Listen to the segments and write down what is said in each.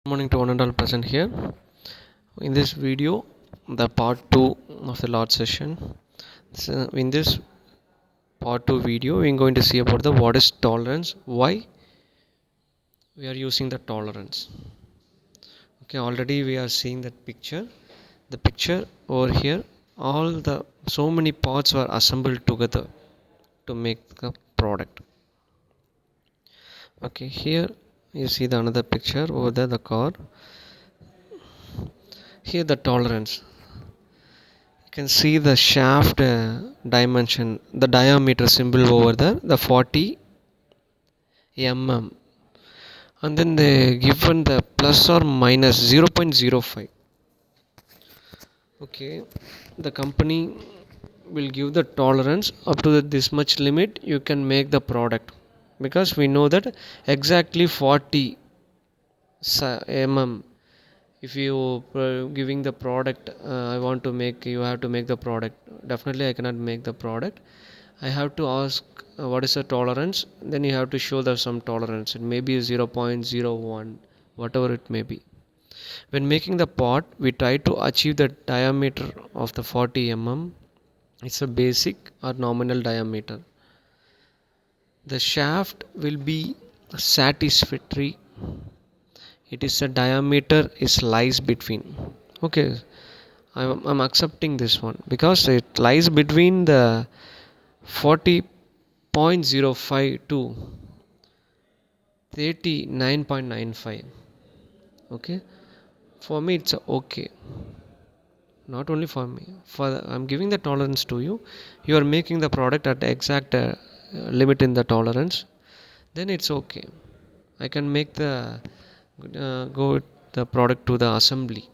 Good morning to one and all present here. In this video, the part 2 of the last session. So in this part 2 video, we are going to see about the what is tolerance, why we are using the tolerance. Okay, already we are seeing that picture. The picture over here, all the so many parts were assembled together to make the product. Okay, here you see the another picture over there, the car. Here the tolerance. You can see the shaft dimension, the diameter symbol over there, the 40 mm, and then they given the plus or minus 0.05. Okay, the company will give the tolerance up to this much limit you can make the product, because we know that exactly 40 mm. If you giving the product, I want to make, you have to make the product, definitely I cannot make the product. I have to ask what is the tolerance, then you have to show the some tolerance. It may be 0.01, whatever it may be. When making the pot, we try to achieve the diameter of the 40 mm. It's a basic or nominal diameter. The shaft will be satisfactory. It is a diameter is lies between. Okay, I'm accepting this one because it lies between the 40.05 to 39.95. Okay, for me it's okay. Not only for me, I'm giving the tolerance to you. You are making the product at the exact limit in the tolerance. Then it's okay. I can make the go the product to the assembly.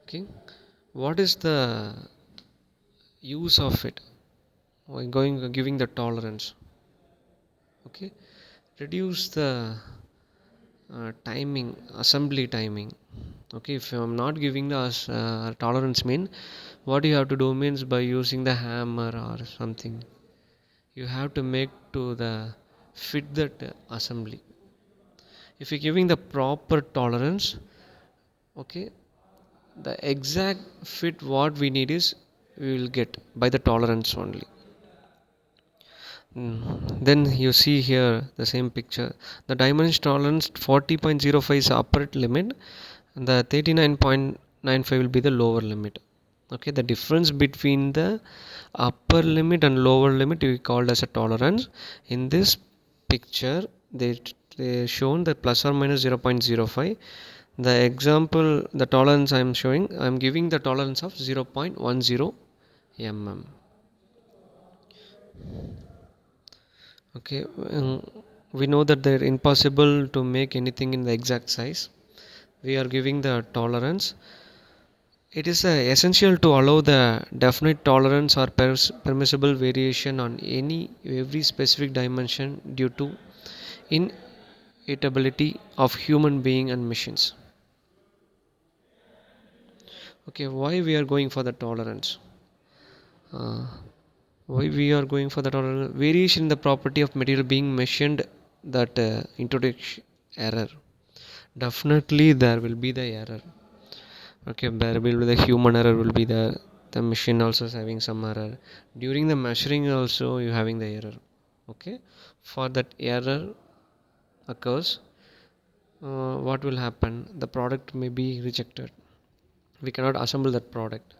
Okay, what is the use of it? Going giving the tolerance. Okay, reduce the timing, assembly timing. Okay, if I'm not giving the tolerance mean, what you have to do means by using the hammer or something, you have to make to the fit that assembly. If you're giving the proper tolerance, okay, the exact fit what we need is we will get by the tolerance only. Then you see here the same picture. The dimension tolerance 40.05 is upper limit, and the 39.95 will be the lower limit. Okay, the difference between the upper limit and lower limit we called as a tolerance. In this picture, they shown the plus or minus 0.05. The example, the tolerance I am showing, I am giving the tolerance of 0.10 mm. Okay, we know that they're impossible to make anything in the exact size. We are giving the tolerance. It is essential to allow the definite tolerance or permissible variation on every specific dimension due to inevitability of human being and machines. Okay, why we are going for the tolerance? Uh, why we are going for the tolerance? Variation in the property of material being mentioned, that introduction error. Definitely there will be the error. Okay, there will be the human error will be there. The machine also is having some error. During the measuring also you having the error. Okay, for that error occurs, what will happen? The product may be rejected. We cannot assemble that product.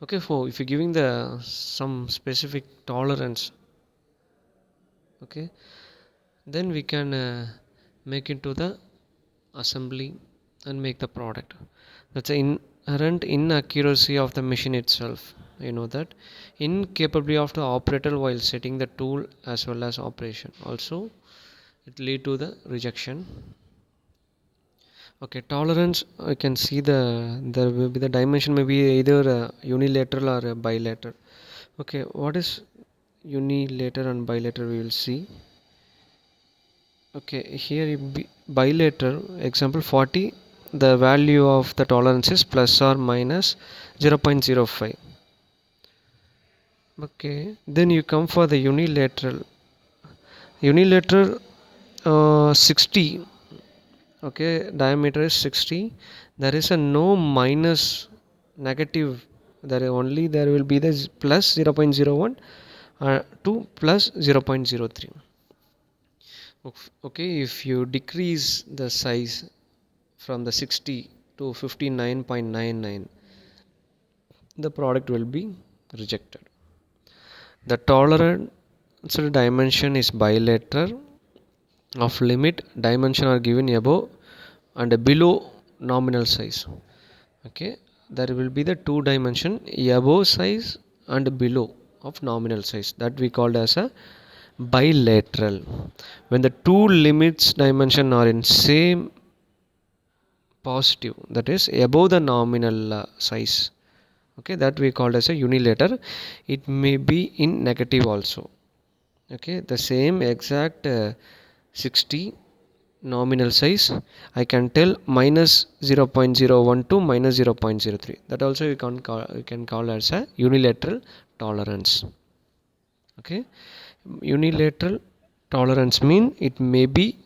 Okay, for if you're giving the some specific tolerance, okay, then we can make into the assembly and make the product. That's the inherent inaccuracy of the machine itself. You know that incapability of the operator while setting the tool as well as operation. Also, it lead to the rejection. Okay, tolerance. I can see there will be the dimension may be either unilateral or bilateral. Okay, what is unilateral and bilateral? We will see. Okay, here bilateral example 40, the value of the tolerance is plus or minus 0.05. Okay, then you come for the unilateral 60, okay, diameter is 60. There is a no minus negative. There will be the plus 0.01 to plus 0.03. Okay, if you decrease the size from the 60 to 59.99, the product will be rejected. The tolerance dimension is bilateral of limit dimension are given above and below nominal size. Okay, there will be the two dimension above size and below of nominal size, that we called as a bilateral. When the two limits dimension are in same positive, that is above the nominal size, okay, that we called as a unilateral. It may be in negative also. Okay, the same exact 60 nominal size, I can tell minus 0.01 to minus 0.03. That also you can call as a unilateral tolerance. Okay, unilateral tolerance mean it may be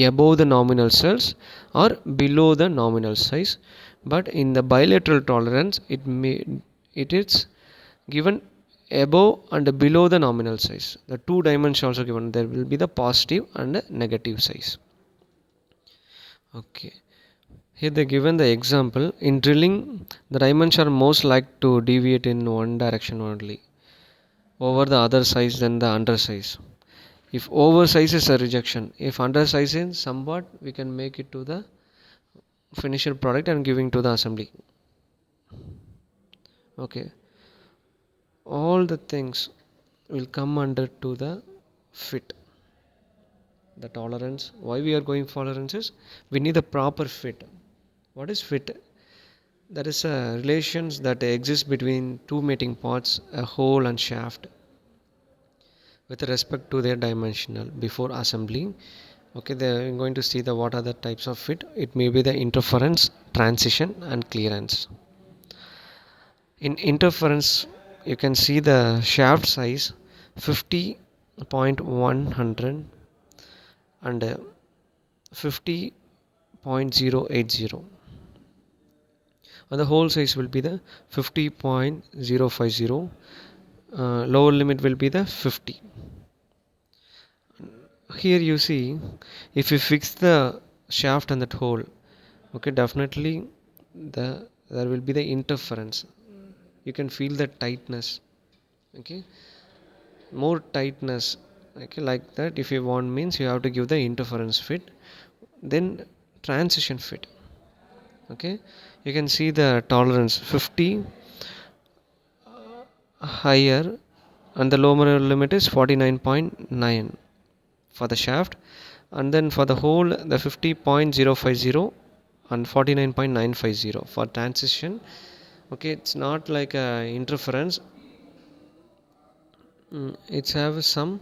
above the nominal size or below the nominal size, but in the bilateral tolerance it is given above and below the nominal size. The two dimensions also given. There will be the positive and negative size. Okay, here they given the example. In drilling, the dimensions are most like to deviate in one direction only over the other size than the undersize. If oversize is a rejection, if undersize is somewhat, we can make it to the finished product and giving to the assembly. Okay, all the things will come under to the fit. The tolerance, why we are going for tolerances, we need a proper fit. What is fit? There is a relations that exist between two mating parts, a hole and shaft, with respect to their dimensional before assembling. Okay, they are going to see the what are the types of fit. It may be the interference, transition and clearance. In interference, you can see the shaft size 50.100 and 50.080, and the hole size will be the 50.050. Lower limit will be the 50. Here you see, if you fix the shaft and that hole, okay, definitely there will be the interference. You can feel the tightness. Okay, more tightness. Okay, like that. If you want means you have to give the interference fit, then transition fit. Okay, you can see the tolerance 50 higher, and the lower limit is 49.9 for the shaft, and then for the hole the 50.050 and 49.950 for transition. Okay, it's not like a interference. It's have some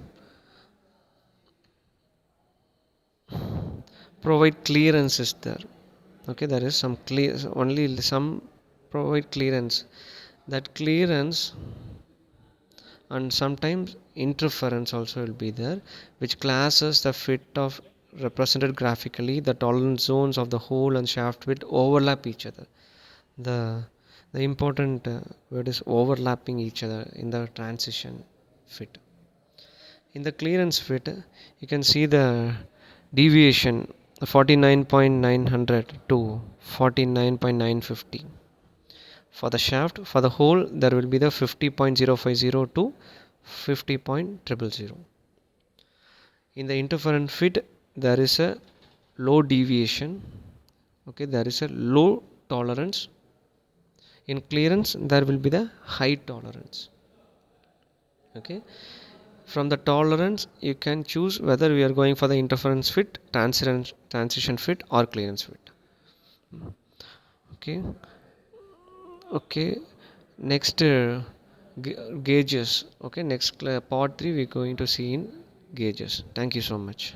provide clearance is there. Okay, there is some clear, only some provide clearance. That clearance and sometimes interference also will be there, which classes the fit of represented graphically. The tolerance zones of the hole and shaft will overlap each other. The important word is overlapping each other in the transition fit. In the clearance fit, you can see the deviation 49.900 to 49.950. For the shaft, for the hole, there will be the 50.050 to 50.000. In the interference fit, there is a low deviation. Okay, there is a low tolerance. In clearance, there will be the high tolerance. Okay, from the tolerance, you can choose whether we are going for the interference fit, transition fit, or clearance fit. Okay, okay. Next gauges. Okay, next part 3 we're going to see in gauges. Thank you so much.